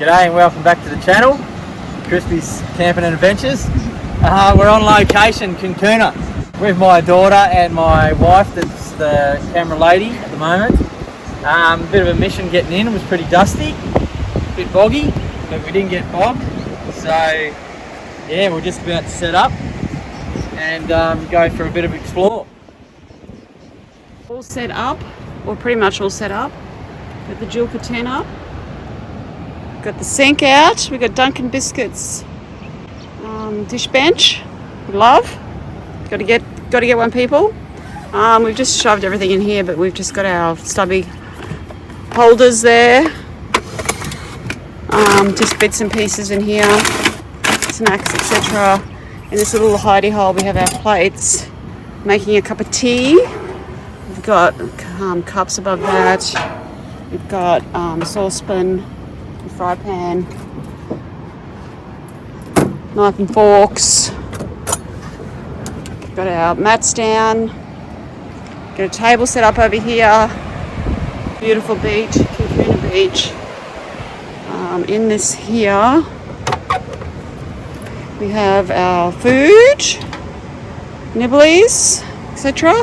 G'day and welcome back to the channel, Crispy's Camping and Adventures. We're on location, Kinkuna, with my daughter and my wife that's the camera lady at the moment. Bit of a mission getting in, it was pretty dusty, a bit boggy, but we didn't get bogged. So yeah, we're just about to set up and go for a bit of explore. All set up, or pretty much all set up. Got the dual curtain up. Got the sink out. We got Dunkin' Biscuits dish bench. Love. Got to get one, people. We've just shoved everything in here, but we've just got our stubby holders there. Just bits and pieces in here, snacks, etc. In this little hidey hole, we have our plates. Making a cup of tea. We've got cups above that. We've got a saucepan, a fry pan, knife and forks. Got our mats down. Got a table set up over here. Beautiful beach, Kinkuna Beach. In this here, we have our food, nibblies, etc.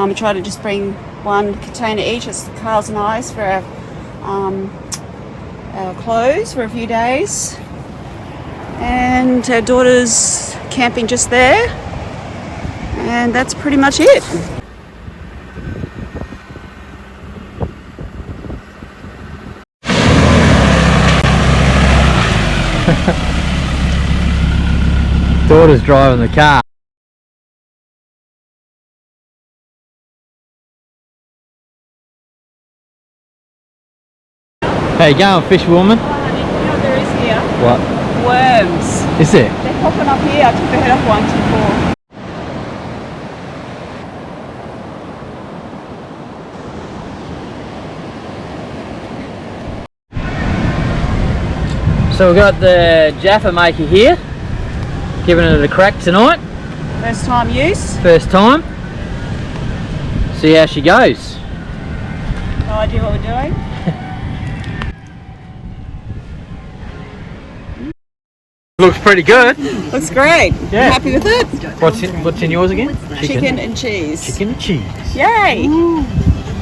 We try to just bring one container each. It's Carl's and I's for our clothes for a few days. And our daughter's camping just there. And that's pretty much it. Daughter's driving the car. Hey, you going fish, woman? Oh, honey, you know what there is here? What? Worms. Is it? They're popping up here. I took the head off once before. So we've got the Jaffa maker here, giving it a crack tonight. First time use. First time. See how she goes. No idea what we're doing. Looks pretty good. Looks great. Yeah. Happy with it? What's in yours again? Chicken and cheese. Chicken and cheese. Yay! Ooh.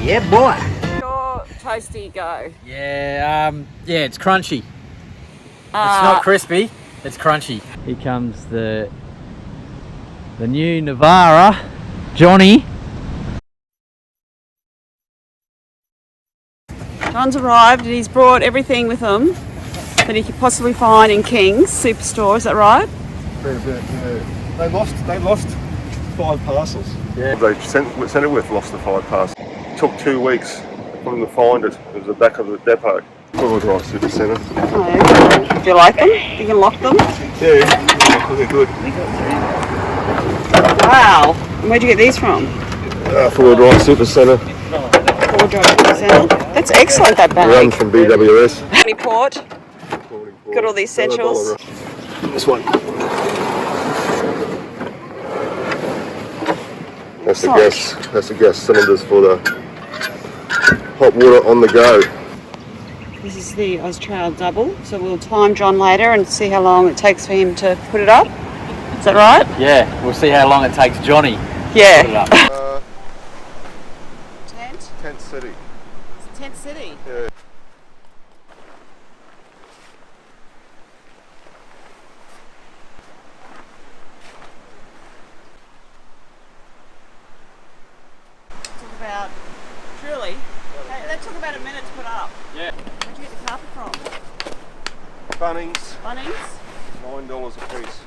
Yeah, boy. Your toasty go. Yeah, it's crunchy. It's not crispy, it's crunchy. Here comes the new Navara, Johnny. John's arrived and he's brought everything with him that he could possibly find in King's Superstore, is that right? Yeah. They lost 5 parcels. Yeah. They sent it with lost the 5 parcels. It took 2 weeks for them to find it. It was the back of the depot. Forward right to the centre. Oh, yeah. Do you like them? You can lock them? Yeah, they're good. Wow. And where'd you get these from? Forward right super centre. Ford Drive Super Centre. That's excellent, that bag. Run from BWS. Port. Got all the essentials. This one. That's the gas cylinders for the hot water on the go. This is the Australia double, so we'll time John later and see how long it takes for him to put it up. Is that right? Yeah, we'll see how long it takes Johnny Yeah. to put it up. Tent City. It's Tent City. Yeah. Truly. That took about a minute to put up. Yeah. Where'd you get the carpet from? Bunnings. Bunnings? $9 a piece.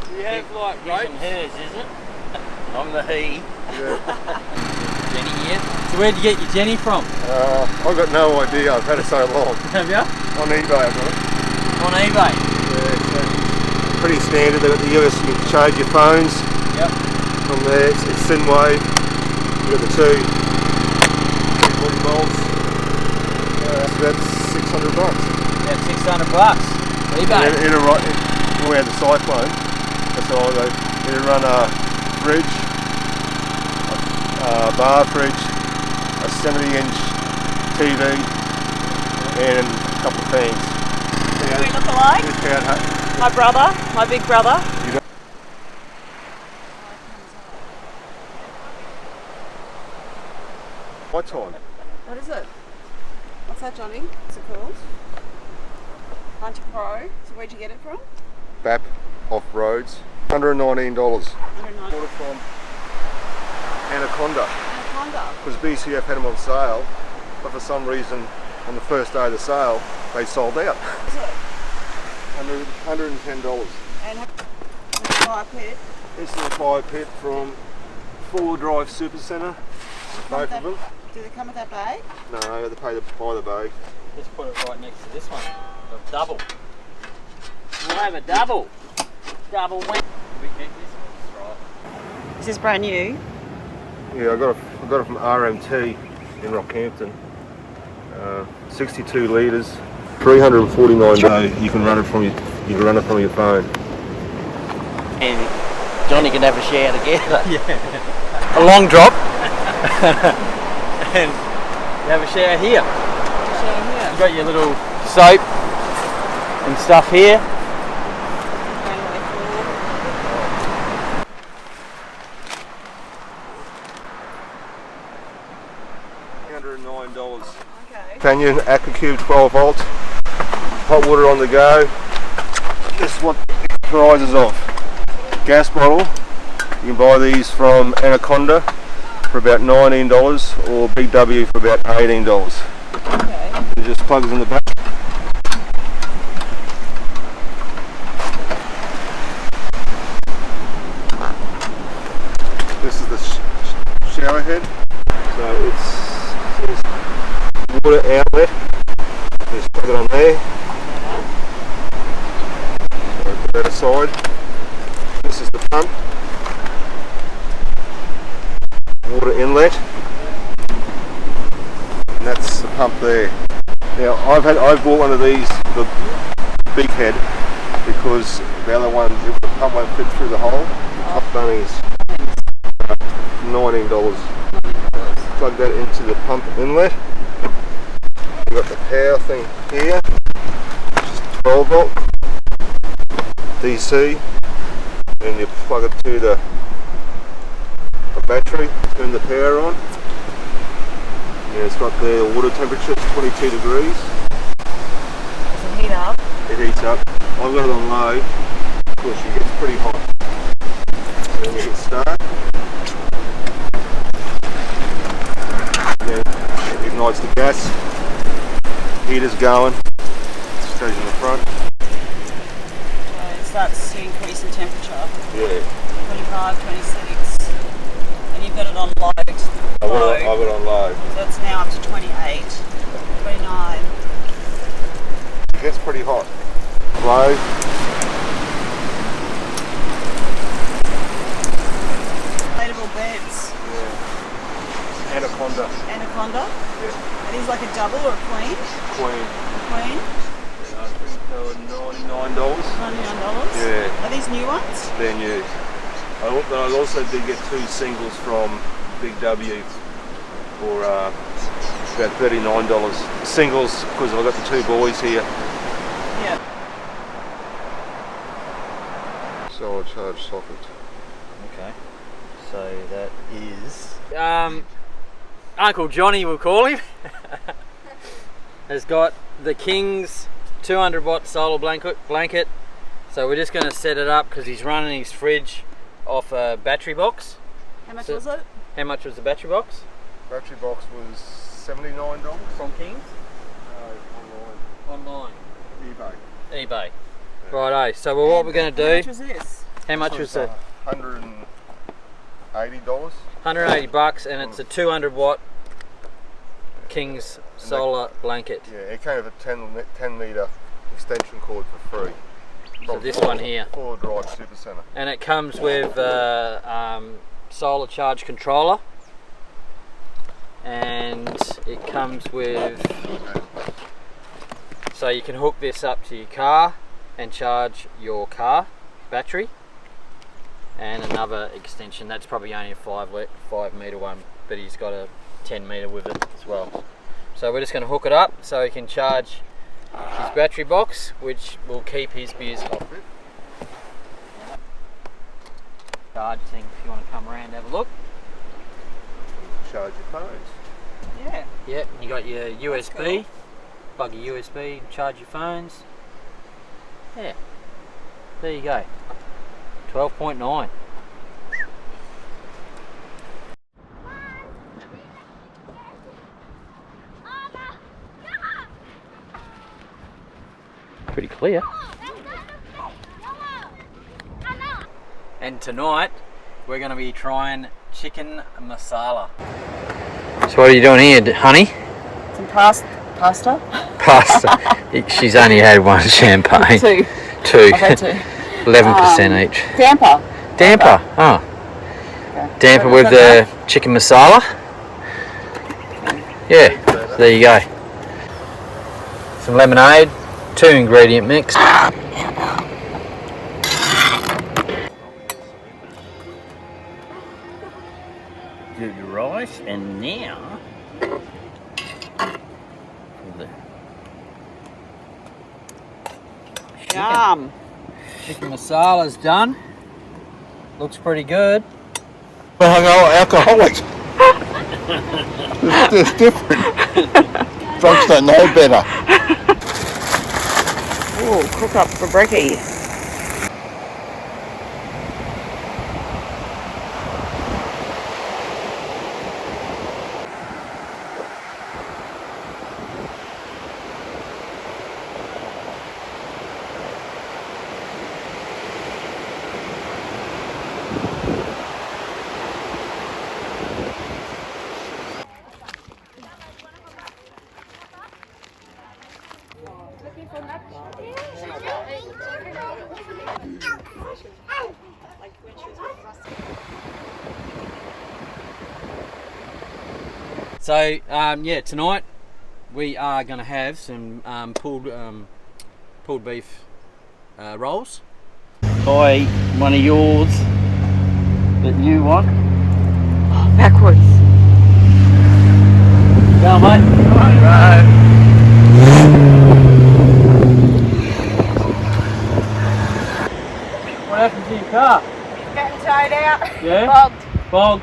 Do you have like ropes? Hers, is it? I'm the he. Yeah. Jenny here. So where'd you get your Jenny from? I've got no idea. I've had it so long. Have you? On eBay, I've got it. On eBay? Yeah, it's pretty standard. They've got the US, you can charge your phones. Yep. From there, it's Synwave. You've got the 240 volts. So that's $600. Yeah, $600. eBay. We had the cyclone. That's all they run a fridge, a bar fridge, a 70-inch TV, and a couple of fans. Do we look alike? My brother, my big brother. What time? What is it? What's that, Johnny? What's it called? Hunter Pro. So where'd you get it from? BAP off-roads. $119. Bought it from Anaconda. Anaconda. Because BCF had them on sale, but for some reason on the first day of the sale they sold out. What is it? $110. And the fire pit. This is a fire pit from 4-Drive Super Centre. Both of them. Do they come with that bag? No, they pay by the bag. Just put it right next to this one. A double. We'll have a double. Double win. We keep this one, right? Is this brand new? Yeah, I got it from RMT in Rockhampton. 62 litres, $349. You can run it from your phone. And Johnny can have a share together. Yeah. A long drop. And you have a shower here. You've got your little soap and stuff here. $309. Okay. Canyon AquaCube 12 volt, hot water on the go. This is what it rises off. Gas bottle. You can buy these from Anaconda for about $19 or Big W for about $18. Okay. It just plugs in the back. This is the shower head. So it's water outlet. Just plug it on there. So put that aside. This is the pump. Water inlet, and that's the pump there. Now I've bought one of these, the big head, because the other one, the pump won't fit through the hole. The top one is $19. Plug that into the pump inlet. You've got the power thing here, which is 12 volt DC, and you plug it to the battery, turn the power on. Yeah, it's got the water temperature, it's 22 degrees. Does it heat up? It heats up. I've got it on low. Of course, it gets pretty hot. And then we hit start. And then it ignites the gas. Heater's going. Stays in the front. So it starts to increase in temperature. Yeah. 25, 26. And you've got it on low. I've got it on low. So it's now up to 28, 29. It gets pretty hot. Low. Inflatable beds. Yeah. Anaconda. Anaconda. Yeah. Are these like a double or a queen? Queen. Queen. Yeah, I think they were $99. $99. Yeah. Are these new ones? They're new. I also did get 2 singles from Big W for about $39. Singles, because I've got the 2 boys here. Yeah. Solid charge socket. Okay. So that is Uncle Johnny, we'll call him, has got the King's 200 watt solar blanket. So we're just going to set it up because he's running his fridge off a battery box. How much was it? How much was the battery box? Battery box was $79. From King's? Online. eBay. eBay. Righto. So what we're going to do? How much was this? How much was it? $180. 180 bucks, and it's a 200 watt King's solar blanket. Yeah, it came with a 10 metre extension cord for free. So this one here. 4-Drive Super Centre. And it comes with solar charge controller, and it comes with, so you can hook this up to your car and charge your car battery, and another extension. That's probably only a 5 metre one, but he's got a 10 metre with it as well. So we're just going to hook it up so he can charge his battery box, which will keep his beers off it. Charge thing if you want to come around and have a look. Charge your phones. Yeah. Yep, you got your USB, plug your USB, charge your phones. Yeah, there you go. 12.9. Pretty clear. And tonight we're going to be trying chicken masala. So what are you doing here, honey? Some pasta. Pasta. She's only had one champagne. Two. Two. I've had two. 11% each. Damper. Damper. Oh. Okay. Damper with the chicken masala. Yeah. So there you go. Some lemonade. 2 ingredient mix. Do the rice and now the Yum. Chicken masala's done. Looks pretty good. Well, hang on, alcoholics. It's different. Drunks don't know better. Ooh, cook up for brekkie. So yeah, tonight we are going to have some pulled beef rolls. buy one of yours that you want. Backwards. Go on, mate. What happened to your car? Getting tied out. Yeah? Bogged. Bogged.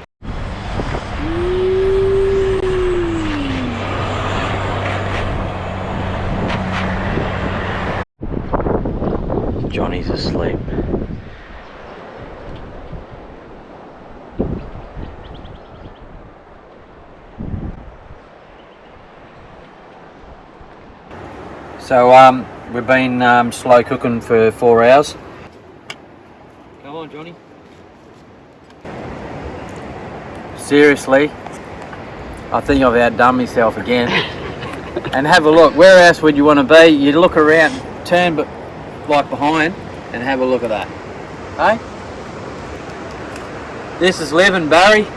Johnny's asleep. So we've been slow cooking for 4 hours. Come on, Johnny. Seriously, I think I've outdone myself again. And have a look, where else would you want to be? You'd look around, turn but like behind and have a look at that. Hey? This is living, Barry.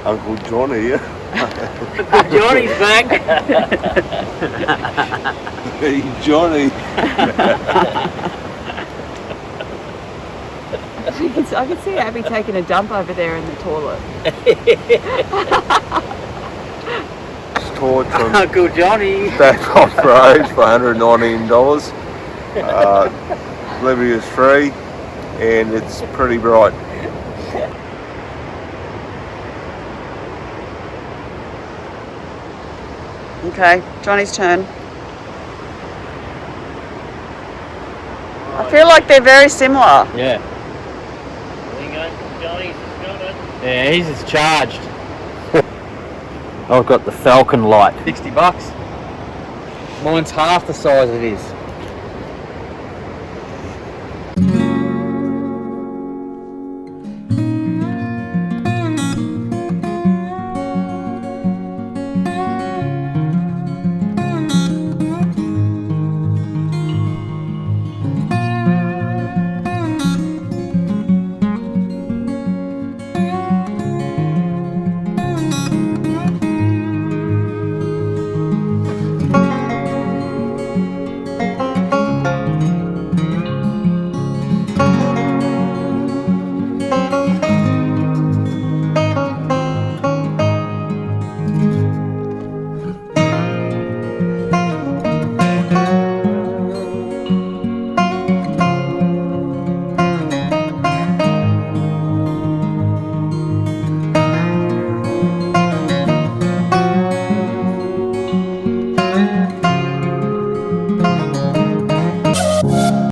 Uncle Johnny, yeah? Johnny's back. Hey, Johnny. I can see Abby taking a dump over there in the toilet. Stored from Uncle Johnny. back off road for $119. Delivery is free and it's pretty bright. Okay, Johnny's turn. I feel like they're very similar. Yeah. There you go, Johnny's got it. Yeah, he's just charged. I've got the Falcon light. $60. Mine's half the size of his.